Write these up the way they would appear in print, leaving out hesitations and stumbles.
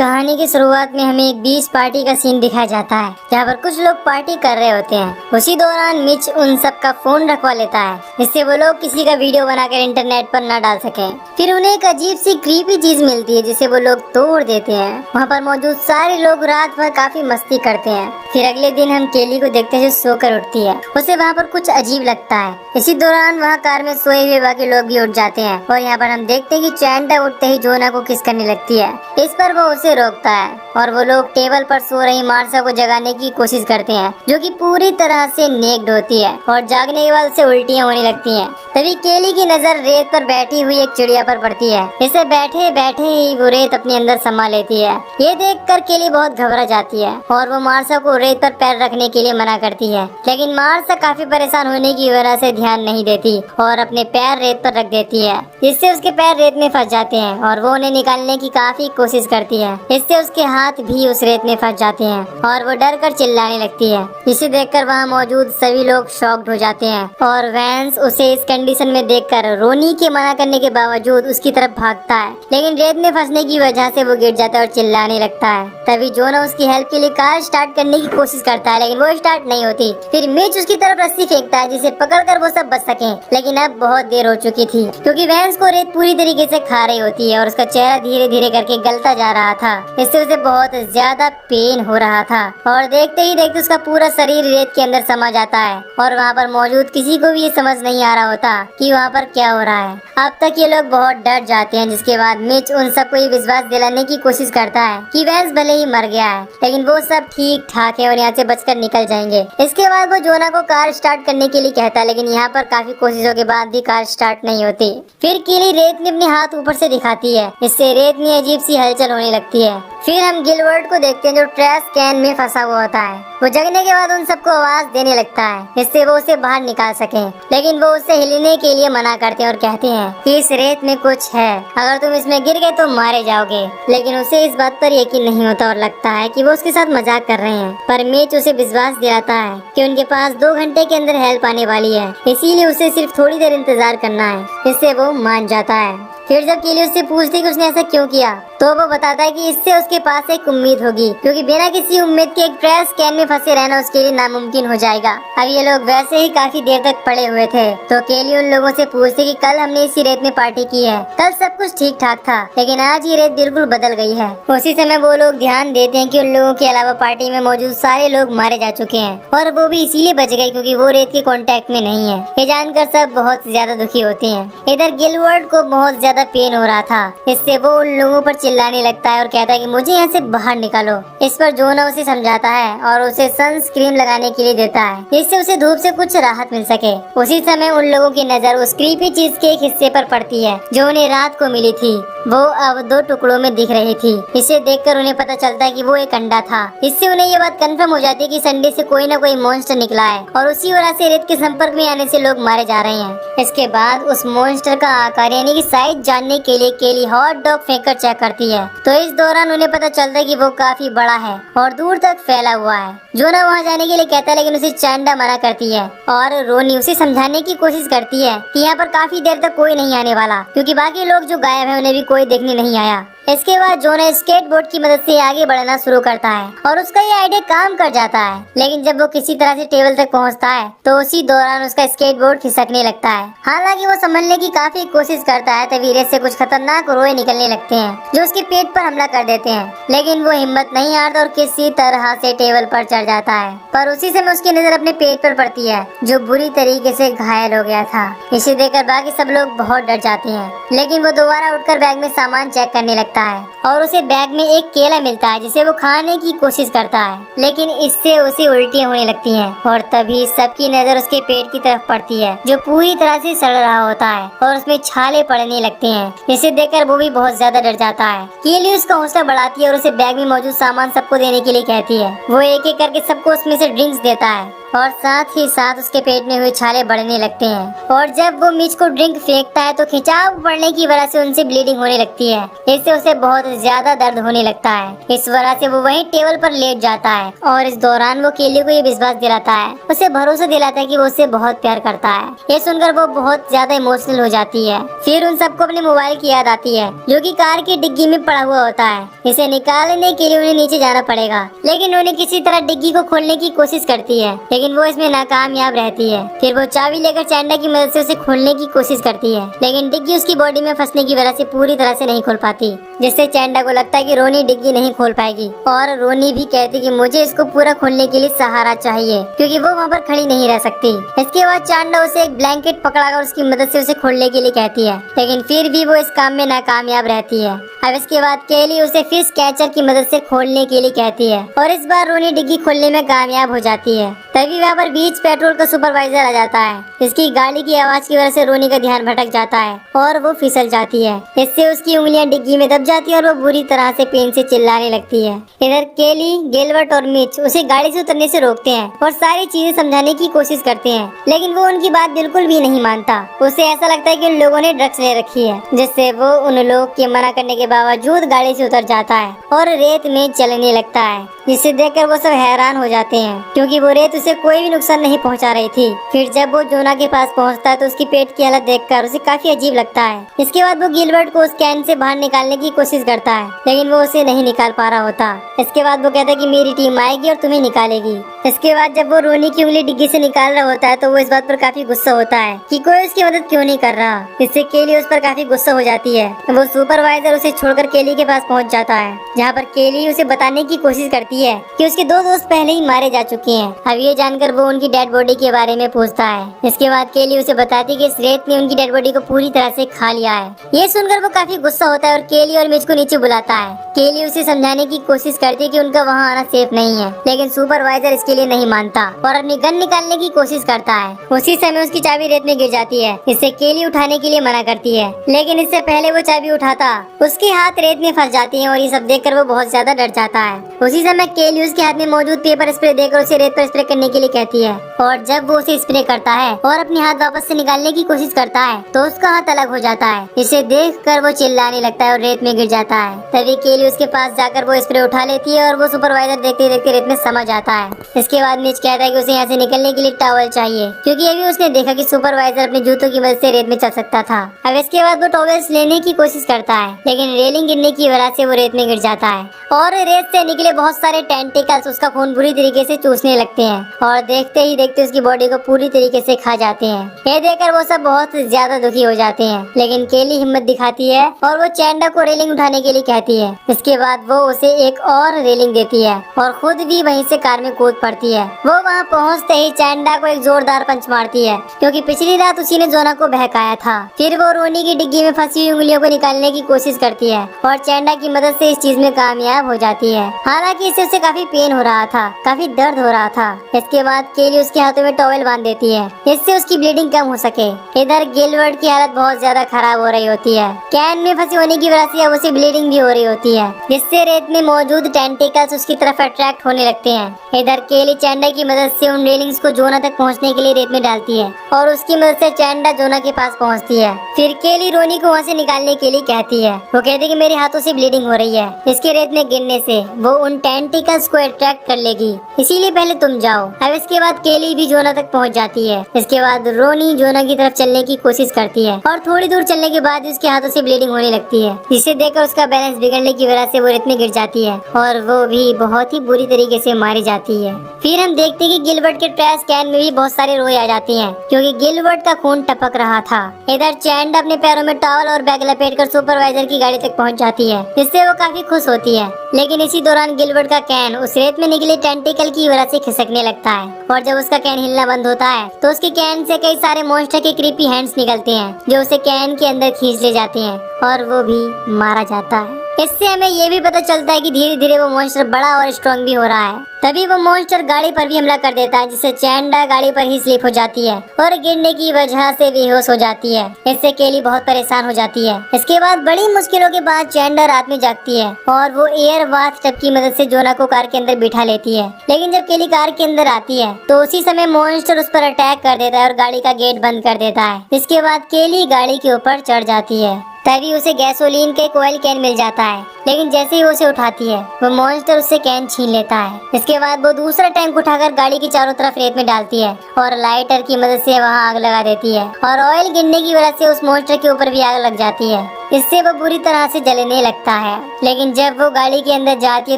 कहानी की शुरुआत में हमें एक बीच पार्टी का सीन दिखाया जाता है, जहाँ पर कुछ लोग पार्टी कर रहे होते हैं। उसी दौरान मिच उन सब का फोन रखवा लेता है, जिससे वो लोग किसी का वीडियो बनाकर इंटरनेट पर न डाल सकें। फिर उन्हें एक अजीब सी क्रीपी चीज मिलती है, जिसे वो लोग तोड़ देते हैं। वहाँ पर मौजूद सारे लोग रात भर काफी मस्ती करते हैं। फिर अगले दिन हम केली को देखते हैं जो सोकर उठती है। उसे वहाँ पर कुछ अजीब लगता है। इसी दौरान वहाँ कार में सोए हुए बाकी लोग भी उठ जाते हैं और यहाँ पर हम देखते हैं कि चैंडा उठते ही जोना को किस करने लगती है। इस पर वो उसे रोकता है और वो लोग टेबल पर सो रही मार्सा को जगाने की कोशिश करते हैं, जो कि पूरी तरह से नेक्ड होती है और जागने के बाद उसे उल्टियाँ होने लगती हैं। तभी केली की नजर रेत पर बैठी हुई एक चिड़िया पर पड़ती है। इसे बैठे बैठे ही वो रेत अपने अंदर समा लेती है। ये देखकर केली बहुत घबरा जाती है और वो मार्सा को रेत पर पैर रखने के लिए मना करती है, लेकिन मार्सा काफी परेशान होने की वजह से ध्यान नहीं देती और अपने पैर रेत पर रख देती है, जिससे उसके पैर रेत में फंस जाते हैं और वो उन्हें निकालने की काफी कोशिश करती है। इससे उसके हाथ भी उस रेत में फंस जाते हैं और वो डर कर चिल्लाने लगती है, जिसे देखकर वहाँ मौजूद सभी लोग शॉक्ड हो जाते हैं और वैंस उसे इस कंडीशन में देखकर रोनी के मना करने के बावजूद उसकी तरफ भागता है, लेकिन रेत में फंसने की वजह से वो गिर जाता है और चिल्लाने लगता है। तभी जोना उसकी हेल्प के लिए कार स्टार्ट करने की कोशिश करता है, लेकिन वो स्टार्ट नहीं होती। फिर मिच उसकी तरफ रस्सी फेंकता है, जिसे पकड़कर वो सब बच सके, लेकिन अब बहुत देर हो चुकी थी, क्योंकि वैंस को रेत पूरी तरीके से खा रही होती है और उसका चेहरा धीरे धीरे करके गलता जा रहा था। इससे उसे बहुत ज्यादा पेन हो रहा था और देखते ही देखते उसका पूरा शरीर रेत के अंदर समा जाता है और वहाँ पर मौजूद किसी को भी ये समझ नहीं आ रहा होता कि वहाँ पर क्या हो रहा है। अब तक ये लोग बहुत डर जाते हैं, जिसके बाद मिच उन सबको ये विश्वास दिलाने की कोशिश करता है कि वैंस भले ही मर गया है, लेकिन वो सब ठीक ठाक है और यहाँ से बचकर निकल जाएंगे। इसके बाद वो जोना को कार स्टार्ट करने के लिए कहता है, लेकिन यहाँ पर काफी कोशिशों के बाद भी कार स्टार्ट नहीं होती। फिर केली रेत में अपने हाथ ऊपर से दिखाती है, इससे रेत में अजीब सी हलचल होने लगती है। फिर हम गिलवर्ट को देखते हैं जो ट्रैश कैन में फंसा हुआ होता है। वो जगने के बाद उन सबको आवाज देने लगता है, जिससे वो उसे बाहर निकाल सके, लेकिन वो उसे हिलने के लिए मना करते हैं और कहते हैं कि इस रेत में कुछ है, अगर तुम इसमें गिर गए तो मारे जाओगे। लेकिन उसे इस बात पर यकीन नहीं होता और लगता है कि वो उसके साथ मजाक कर रहे हैं। पर मिच उसे विश्वास दिलाता है कि उनके पास 2 घंटे के अंदर हेल्प आने वाली है, इसीलिए उसे सिर्फ थोड़ी देर इंतजार करना है। इससे वो मान जाता है। फिर जब केली उससे पूछती कि उसने ऐसा क्यों किया, तो वो बताता है कि इससे उसके पास एक उम्मीद होगी, क्योंकि बिना किसी उम्मीद के एक ट्रैश कैन में फंसे रहना उसके लिए नामुमकिन हो जाएगा। अब ये लोग वैसे ही काफी देर तक पड़े हुए थे, तो केली उन लोगों से पूछती कि कल हमने इसी रेत में पार्टी की है, कल सब कुछ ठीक ठाक था, लेकिन आज ये रेत बिल्कुल बदल गई है। उसी समय वो लोग ध्यान देते हैं कि उन लोगों के अलावा पार्टी में मौजूद सारे लोग मारे जा चुके हैं और वो भी इसीलिए बच गए क्योंकि वो रेत के कांटेक्ट में नहीं है। ये जानकर सब बहुत ज्यादा दुखी होते हैं। इधर गिलवर्ट को बहुत ज्यादा पेन हो रहा था, इससे वो उन लोगों पर चिल्लाने लगता है और कहता है कि मुझे यहाँ से बाहर निकालो। इस पर जोना उसे समझाता है और उसे सनस्क्रीन लगाने के लिए देता है, जिससे उसे धूप से कुछ राहत मिल सके। उसी समय उन लोगों की नजर उस क्रीपी चीज के एक हिस्से पर पड़ती है जो उन्हें रात को मिली थी। वो अब 2 टुकड़ों में दिख रही थी। इसे देखकर उन्हें पता चलता है कि वो एक अंडा था। इससे उन्हें ये बात कंफर्म हो जाती है कि संडे से कोई न कोई मॉन्स्टर निकला है और उसी वजह से रेत के संपर्क में आने से लोग मारे जा रहे हैं। इसके बाद उस मॉन्स्टर का आकार यानी कि साइज जानने के लिए केली हॉट डॉग फेंककर चेक करती है, तो इस दौरान उन्हें पता चलता है कि वो काफी बड़ा है और दूर तक फैला हुआ है। जोना वहाँ जाने के लिए कहता है, लेकिन उसे चैंडा मना करती है और रोनी उसे समझाने की कोशिश करती है कि यहाँ पर काफी देर तक कोई नहीं आने वाला, क्योंकि बाकी लोग जो गायब है उन्हें भी कोई देखने नहीं आया। इसके बाद जोना स्केटबोर्ड की मदद से आगे बढ़ना शुरू करता है और उसका ये आइडिया काम कर जाता है, लेकिन जब वो किसी तरह से टेबल तक पहुंचता है तो उसी दौरान उसका स्केटबोर्ड खिसकने लगता है। हालांकि वो संभलने की काफी कोशिश करता है, तभी रेत से कुछ खतरनाक रोए निकलने लगते हैं जो उसके पेट पर हमला कर देते हैं, लेकिन वो हिम्मत नहीं हारता और किसी तरह से टेबल पर चढ़ जाता है। पर उसी समय उसकी नजर अपने पेट पर पड़ती है, जो बुरी तरीके से घायल हो गया था। इसे देखकर बाकी सब लोग बहुत डर जाते हैं, लेकिन वो दोबारा उठकर बैग में सामान चेक करने लगता है और उसे बैग में एक केला मिलता है, जिसे वो खाने की कोशिश करता है, लेकिन इससे उसे उल्टियाँ होने लगती हैं और तभी सबकी नजर उसके पेट की तरफ पड़ती है, जो पूरी तरह से सड़ रहा होता है और उसमें छाले पड़ने लगते हैं। इसे देखकर वो भी बहुत ज्यादा डर जाता है। केली उसका हौसला बढ़ाती है और उसे बैग में मौजूद सामान सबको देने के लिए कहती है। वो एक एक करके सबको उसमें से ड्रिंक्स देता है और साथ ही साथ उसके पेट में हुए छाले बढ़ने लगते हैं। और जब वो मिच को ड्रिंक फेंकता है तो खिंचाव पड़ने की वजह से उनसे ब्लीडिंग होने लगती है। इससे उसे बहुत ज्यादा दर्द होने लगता है। इस वजह से वो वहीं टेबल पर लेट जाता है और इस दौरान वो केली को ये विश्वास दिलाता है, उसे भरोसा दिलाता है कि वो उसे बहुत प्यार करता है। ये सुनकर वो बहुत ज्यादा इमोशनल हो जाती है। फिर उन सबको अपने मोबाइल की याद आती है जो कि कार की डिग्गी में पड़ा हुआ होता है। इसे निकालने के लिए उन्हें नीचे जाना पड़ेगा, लेकिन उन्हें किसी तरह डिग्गी को खोलने की कोशिश करती है, लेकिन वो इसमें नाकामयाब रहती है। फिर वो चाबी लेकर चैंडा की मदद से उसे खोलने की कोशिश करती है, लेकिन डिग्गी उसकी बॉडी में फंसने की वजह से पूरी तरह से नहीं खोल पाती, जिससे चैंडा को लगता है कि रोनी डिग्गी नहीं खोल पाएगी। और रोनी भी कहती कि मुझे इसको पूरा खोलने के लिए सहारा चाहिए, क्योंकि वो वहाँ पर खड़ी नहीं रह सकती। इसके बाद चैंडा उसे एक ब्लैंकेट पकड़ाकर उसकी मदद से उसे खोलने के लिए कहती है, लेकिन फिर भी वो इस काम में नाकामयाब रहती है। अब इसके बाद केली उसे फिश कैचर की मदद से खोलने के लिए कहती है और इस बार रोनी डिग्गी खोलने में कामयाब हो जाती है। तभी वहाँ पर बीच पेट्रोल का सुपरवाइजर आ जाता है। इसकी गाड़ी की आवाज की वजह से रोनी का ध्यान भटक जाता है और वो फिसल जाती है। इससे उसकी उंगलियां डिग्गी में दब जाती है और वो बुरी तरह से पेन से चिल्लाने लगती है। इधर केली, गिलबर्ट और मिच उसे गाड़ी से उतरने से रोकते हैं और सारी चीजें समझाने की कोशिश करते हैं, लेकिन वो उनकी बात बिल्कुल भी नहीं मानता। उसे ऐसा लगता है कि उन लोगों ने ड्रग्स ले रखी है, जिससे वो उन लोग के मना करने के बावजूद गाड़ी से उतर जाता है और रेत में चलने लगता है, जिसे देखकर वो सब हैरान हो जाते हैं, क्योंकि वो रेत उसे कोई भी नुकसान नहीं पहुंचा रही थी। फिर जब वो जोना के पास पहुंचता है तो उसकी पेट की हालत देखकर उसे काफी अजीब लगता है। इसके बाद वो गिलबर्ट को उस कैन से बाहर निकालने की कोशिश करता है, लेकिन वो उसे नहीं निकाल पा रहा होता। इसके बाद वो कहता है कि मेरी टीम आएगी और तुम्हें निकालेगी। इसके बाद जब वो रोनी की उंगली डिग्गी से निकाल रहा होता है तो वो इस बात पर काफी गुस्सा होता है कि कोई उसकी मदद क्यों नहीं कर रहा। इससे केली उस पर काफी गुस्सा हो जाती है। वो सुपरवाइजर उसे छोड़कर केली के पास पहुंच जाता है, जहाँ पर केली उसे बताने की कोशिश करती है कि उसके 2 दोस्त पहले ही मारे जा चुके हैं। अब ये जानकर वो उनकी डेड बॉडी के बारे में पूछता है। इसके बाद केली उसे बताती है कि इस रेत ने उनकी डेड बॉडी को पूरी तरह से खा लिया है। ये सुनकर वो काफी गुस्सा होता है और केली और मिच को नीचे बुलाता है। केली उसे समझाने की कोशिश करती है कि उनका वहाँ आना सेफ नहीं है, लेकिन सुपरवाइजर इसके लिए नहीं मानता और अपनी गन निकालने की कोशिश करता है। उसी समय उसकी चाबी रेत में गिर जाती है। इससे केली उठाने के लिए मना करती है, लेकिन इससे पहले वो चाबी उठाता उसके हाथ रेत में फंस जाती है और ये सब देखकर वो बहुत ज्यादा डर जाता है। उसी समय केली उसके हाथ में मौजूद पेपर स्प्रे देकर उसे रेत पर स्प्रे करने के लिए कहती है, और जब वो उसे स्प्रे करता है और अपने हाथ वापस से निकालने की कोशिश करता है तो उसका हाथ अलग हो जाता है। इसे देखकर वो चिल्लाने लगता है और रेत में गिर जाता है। तभी केली उसके पास जाकर वो स्प्रे उठा लेती है और वो सुपरवाइजर देखते देखते रेत में समा जाता है। इसके बाद मिच कहता है कि उसे यहाँ से निकलने के लिए टॉवल चाहिए, क्योंकि अभी उसने देखा कि सुपरवाइजर अपने जूतों की मदद से रेत में चल सकता था। अब इसके बाद वो टॉवल्स लेने की कोशिश करता है, लेकिन रेलिंग गिरने की वजह से वो रेत में गिर जाता है और रेत से निकले बहुत सारे टेंटिकल्स उसका खून बुरी तरीके से चूसने लगते हैं और देखते ही देखते उसकी बॉडी को पूरी तरीके से खा जाते हैं। ये देखकर वो सब बहुत ज्यादा दुखी हो जाते हैं, लेकिन केली हिम्मत दिखाती है और वो चैंडा को रेलिंग उठाने के लिए कहती है। इसके बाद वो उसे एक और रेलिंग देती है और खुद भी वहीं से कार में कूद पड़ती है। वो वहाँ पहुँचते ही चैंडा को एक जोरदार पंच मारती है, क्योंकि पिछली रात उसी ने जोना को बहकाया था। फिर वो रोनी की डिग्गी में फंसी हुई उंगलियों को निकालने की कोशिश करती है और चैंडा की मदद से इस चीज में कामयाब हो जाती है। हालांकि इससे उसे काफी पेन हो रहा था, काफी दर्द हो रहा था। इसके बाद केली उसके हाथों में टॉवल बांध देती है, इससे उसकी ब्लीडिंग कम हो सके। इधर गिलबर्ट की हालत बहुत ज्यादा खराब हो रही होती है। कैन में फंसी होने की वजह से अब उसे ब्लीडिंग भी हो रही होती है, जिससे रेत में मौजूद टेंटिकल्स उसकी तरफ अट्रैक्ट होने लगते हैं। इधर केली चैंडा की मदद से उन रेलिंग्स को जोना तक पहुंचने के लिए रेत में डालती है और उसकी मदद से चैंडा जोना के पास पहुंचती है। फिर केली रोनी को वहाँ से निकालने के लिए कहती है। वो कहती है कि मेरे हाथों से ब्लीडिंग हो रही है, इसके रेत में गिरने से वो उन टेंटिकल्स को अट्रैक्ट कर लेगी, इसीलिए पहले तुम जाओ। अब इसके बाद केली भी जोना तक पहुंच जाती है। इसके बाद रोनी जोना की तरफ चलने की कोशिश करती है और थोड़ी दूर चलने के बाद उसके हाथों से ब्लीडिंग होने लगती है, जिसे देखकर उसका बैलेंस बिगड़ने की वजह से वो रेत में गिर जाती है और वो भी बहुत ही बुरी तरीके से मारी जाती है। फिर हम देखते हैं कि गिलबर्ट के ट्रैश कैन में भी बहुत सारे रोए आ जाते हैं, क्योंकि गिलबर्ट का खून टपक रहा था। इधर चैंडा अपने पैरों में टॉवल और बैग लपेटकर सुपरवाइजर की गाड़ी तक पहुंच जाती है, जिससे वो काफी खुश होती है। लेकिन इसी दौरान गिलबर्ट का कैन उस रेत में निकले टेंटिकल की वजह से खिसकने लगता है और जब उसका कैन हिलना बंद होता है तो उसके कैन से कई सारे मॉन्स्टर के क्रीपी हैंड्स निकलते हैं, जो उसे कैन के अंदर खींच ले जाते हैं और वो भी मारा जाता है। इससे हमें ये भी पता चलता है कि धीरे धीरे वो मॉन्स्टर बड़ा और स्ट्रॉन्ग भी हो रहा है। तभी वो मॉन्स्टर गाड़ी पर भी हमला कर देता है, जिससे चैंडा गाड़ी पर ही स्लिप हो जाती है और गिरने की वजह से बेहोश हो जाती है। इससे केली बहुत परेशान हो जाती है। इसके बाद बड़ी मुश्किलों के बाद चैंडा रात में जागती है और वो एयर बाथ की मदद से जोना को कार के अंदर बिठा लेती है। लेकिन जब केली कार के अंदर आती है तो उसी समय मॉन्स्टर उस पर अटैक कर देता है और गाड़ी का गेट बंद कर देता है। इसके बाद केली गाड़ी के ऊपर चढ़ जाती है। तभी उसे गैसोलीन का एक ऑयल कैन मिल जाता है, लेकिन जैसे ही वो उसे उठाती है वो मॉन्स्टर उससे कैन छीन लेता है। इसके बाद वो दूसरा टैंक उठाकर गाड़ी की चारों तरफ रेत में डालती है और लाइटर की मदद से वहाँ आग लगा देती है और ऑयल गिरने की वजह से उस मॉन्स्टर के ऊपर भी आग लग जाती है। इससे वो बुरी तरह से जलने लगता है। लेकिन जब वो गाड़ी के अंदर जाती है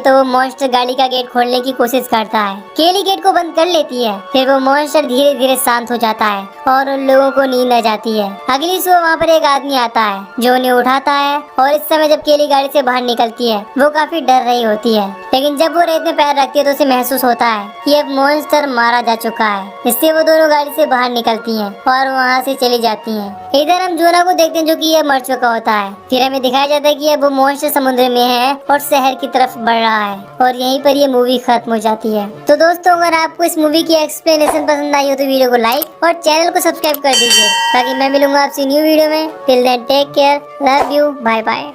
तो वो मॉन्स्टर गाड़ी का गेट खोलने की कोशिश करता है। केली गेट को बंद कर लेती है। फिर वो मॉन्स्टर धीरे धीरे शांत हो जाता है और उन लोगों को नींद आ जाती है। अगली सुबह वहाँ पर एक आदमी आता है जो उन्हें उठाता है और इस समय जब केली गाड़ी से बाहर निकलती है वो काफी डर रही होती है। लेकिन जब वो रेत में पैर रखती है तो उसे महसूस होता है कि अब मॉन्स्टर मारा जा चुका है। इससे वो दोनों गाड़ी से बाहर निकलती हैं और वहाँ से चली जाती हैं। इधर हम जोना को देखते हैं जो कि यह मर चुका होता है। फिर हमें दिखाया जाता है कि अब वो मॉन्स्टर समुद्र में है और शहर की तरफ बढ़ रहा है और यहीं पर ये मूवी खत्म हो जाती है। तो दोस्तों, अगर आपको इस मूवी की एक्सप्लेनेशन पसंद आई हो तो वीडियो को लाइक और चैनल को सब्सक्राइब कर दीजिए ताकि मैं मिलूंगा आपसे न्यू वीडियो में। Till then take care, love you, bye bye.